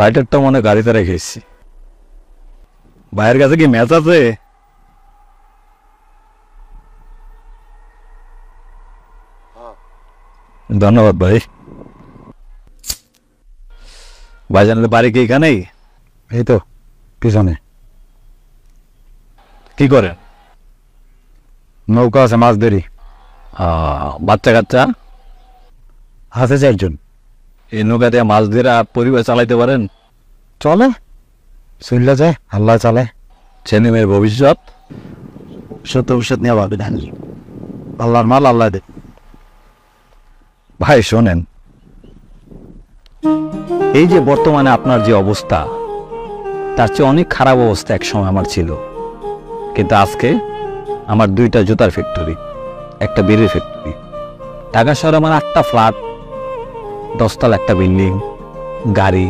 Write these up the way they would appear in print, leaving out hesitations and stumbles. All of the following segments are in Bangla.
লাইটারটা মনে গাড়িতে রেখে এসেছি। ভাইয়ের কাছে কি ম্যাচ আছে? ধন্যবাদ ভাই। ভাইজানের বাড়ি কি এখানেই? এই তো পিছনে। কি করেন? নৌকা আছে, মাছ ধরি। বাচ্চা কাচ্চা আছে 4 জন। এই নৌকা দিয়ে মাছ ধরে পরিবার চালাইতে পারেন? চলে, চললে যায়, আল্লাহ চালে। ছেলে মেয়ের ভবিষ্যৎ? ভবিষ্যৎ নিয়ে ভাবি না, আল্লাহর মাল আল্লাহ দে। ভাই শোনেন, এই যে বর্তমানে আপনার যে অবস্থা, তার চেয়ে অনেক খারাপ অবস্থা এক সময় আমার ছিল। কিন্তু আজকে আমার 2টা জুতার ফ্যাক্টরি, একটা বিড়ির ফ্যাক্টরি। ঢাকা শহরে আমার 8টা ফ্ল্যাট, 10 তলা একটা বিল্ডিং, গাড়ি,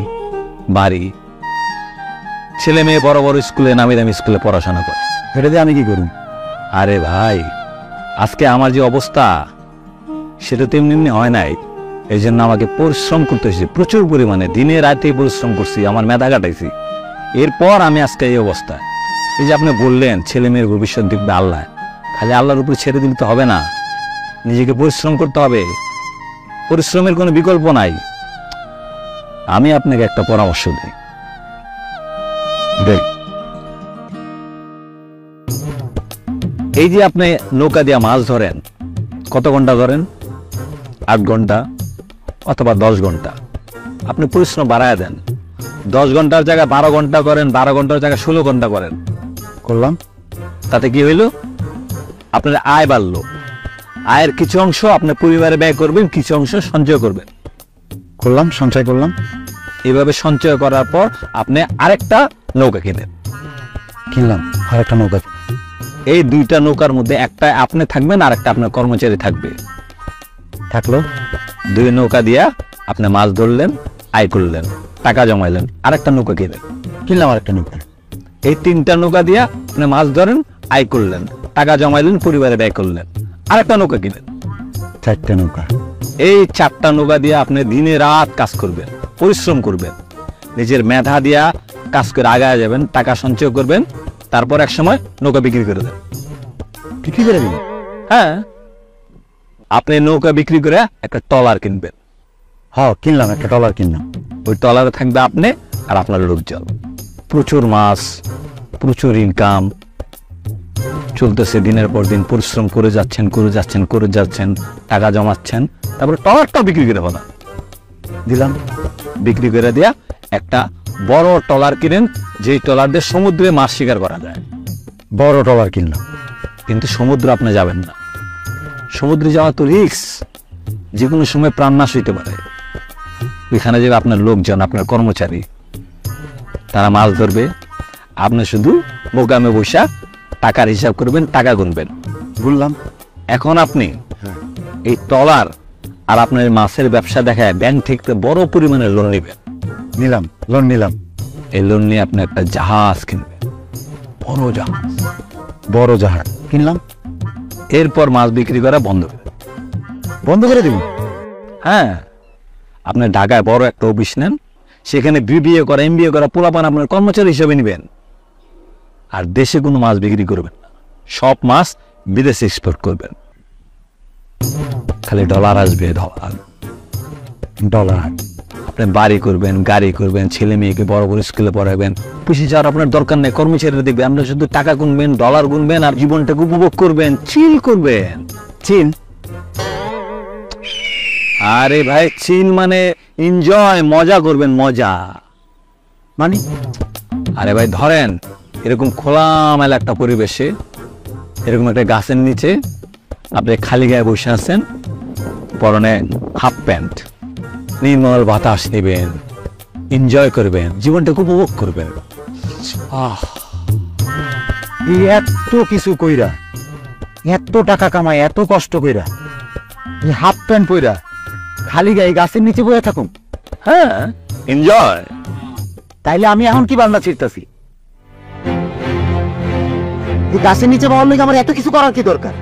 বাড়ি, ছেলে মেয়ে বড় বড় স্কুলে, নামি দামি স্কুলে পড়াশোনা করে। এটা দিয়ে আমি কি করুন? আরে ভাই, আজকে আমার যে অবস্থা সেটা তো এমনি এমনি হয় নাই। এই জন্য আমাকে পরিশ্রম করতে হয়েছে, প্রচুর পরিমাণে দিনে রাতে পরিশ্রম করছি, আমার মেধা কাটাইছি। এরপর আমি আজকে এই অবস্থায়। এই যে আপনি বললেন ছেলে মেয়ের ভবিষ্যৎ দেখবে আল্লাহ, খালি আল্লাহর উপরে ছেড়ে দিলে তো হবে না, নিজেকে পরিশ্রম করতে হবে। পরিশ্রমের কোনো বিকল্প নাই। আমি আপনাকে একটা পরামর্শ দিই, দেখ, এই যে আপনি নৌকা দিয়ে মাছ ধরেন, কত ঘন্টা ধরেন? 8 ঘন্টা অথবা 10 ঘন্টা। আপনি পরিশ্রম বাড়ায় দেন, 10 ঘন্টার জায়গায় 12 ঘন্টা করেন, 12 ঘন্টার জায়গায় 16 ঘন্টা করেন। করলাম, তাতে কি হইল? আপনার আয় বাড়লো। আয়ের কিছু অংশ আপনার পরিবারে ব্যয় করবেন, কিছু অংশ সঞ্চয় করবেন। করলাম, সঞ্চয় করলাম। এইভাবে সঞ্চয় করার পর আপনি আরেকটা নৌকা কিনলাম, আরেকটা নৌকা। এই 2টা নৌকার মধ্যে একটা আপনি থাকবেন আর একটা আপনার কর্মচারী থাকবে। থাকলো, 2 নৌকা দিয়া আপনি মাছ ধরলেন, আয় করলেন, টাকা জমাইলেন, আরেকটা নৌকা কিনলাম আরেকটা নৌকা। এই 3টা নৌকা দিয়া আপনি মাছ ধরেন, আয় করলেন, টাকা জমাইলেন, পরিবারে ব্যয় করলেন, আরেকটা নৌকা কিনেন। 4টা নৌকা। এই 4টা নৌকা দিয়ে আপনি দিনে রাত কাজ করবেন, পরিশ্রম করবেন, নিজের মেধা দিয়া কাজ করে আগায় যাবেন, টাকা সঞ্চয় করবেন, তারপর এক সময় নৌকা বিক্রি করে দেন। বিক্রি করে দিন? হ্যাঁ, আপনি নৌকা বিক্রি করে একটা ট্রলার কিনবেন। হ্যাঁ, কিনলাম, একটা ট্রলার কিনলাম। ওই ট্রলারে থাকবে আপনি আর আপনার লোকজন। প্রচুর মাছ, প্রচুর ইনকাম চলতেছে, দিনের পর দিন পরিশ্রম করে যাচ্ছেন, টাকা জমাচ্ছেন, তারপরে ট্রলারটাও বিক্রি করে ফেলা দিলাম। বিক্রি করে দেয়া একটা বড় ট্রলার কিনেন, যেই ট্রলার দিয়ে সমুদ্রে মাছ শিকার করা যায়। বড় ট্রলার কিনলাম। কিন্তু সমুদ্র আপনি যাবেন না, সমুদ্রে যাওয়া তো রিস্ক, যে কোনো সময় প্রাণ নাশ হইতে পারে। ওইখানে যাবে আপনার লোকজন, আপনার কর্মচারী, তারা মাছ ধরবে, আপনি শুধু মোকামে বসা টাকার হিসাব করবেন, টাকা গুনবেন। বললাম, এখন আপনি এই ট্রলার আর আপনার মাছের ব্যবসা দেখায় ব্যাংক থেকে বড় পরিমাণে লোন নেবেন। নিলাম, লোন নিলাম। এই লোন নিয়ে আপনি একটা জাহাজ কিনবেন, বড় জাহাজ। বড় জাহাজ কিনলাম। এরপর মাছ বিক্রি করা বন্ধ করে দিব। হ্যাঁ, আপনি ঢাকায় বড় একটা অফিস নেন, সেখানে বিবিএ করা, এমবিএ করা পোলাপান আপনার কর্মচারী হিসেবে নেবেন। আর দেশে কোনো মাছ বিক্রি করবেন না, সব মাছ বিদেশে এক্সপোর্ট করবেন। খালি ডলার আসবে, ডলার। আপনি বাড়ি করবেন, গাড়ি করবেন, ছেলে মেয়েকে বড় বড় স্কুলে পড়াবেন, পুষে যাওয়ার আপনার দরকার নেই, কর্মচারীরা দেখবে। আমরা শুধু টাকা গুনবেন, ডলার গুনবেন, আর জীবনটাকে উপভোগ করবেন, চিল করবেন। চিল? আরে ভাই, চিল মানে এনজয়, মজা করবেন, মজা মানে? আরে ভাই ধরেন, এরকম খোলামেলা একটা পরিবেশে, এরকম একটা গাছের নিচে আপনি খালি গায়ে বসে আছেন, পরনে হাফ প্যান্ট, নির্মল বাতাস নেবেন, এনজয় করবেন, জীবনটাকে উপভোগ করবেন। এই এত কিছু কইরা, এত টাকা কামাই, এত কষ্ট কইরা, এই হাফ প্যান্ট পইরা খালি গায়ে গাছের নিচে বসে থাকুন? হ্যাঁ, এনজয়। তাইলে আমি এখন কি বান্না ছিড়তাছি? এই গাছের নিচে বসার লোক আমার এত কিছু করার কি দরকার?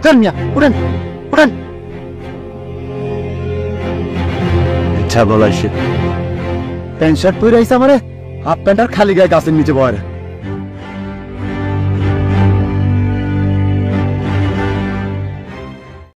চল মিয়া, উঠেন উঠেন। ইচ্ছা বলাইছে, প্যান্ট শার্ট পরে আইসা আমারে হাফ প্যান্ট আর খালি গায়ে গাছের নিচে বয়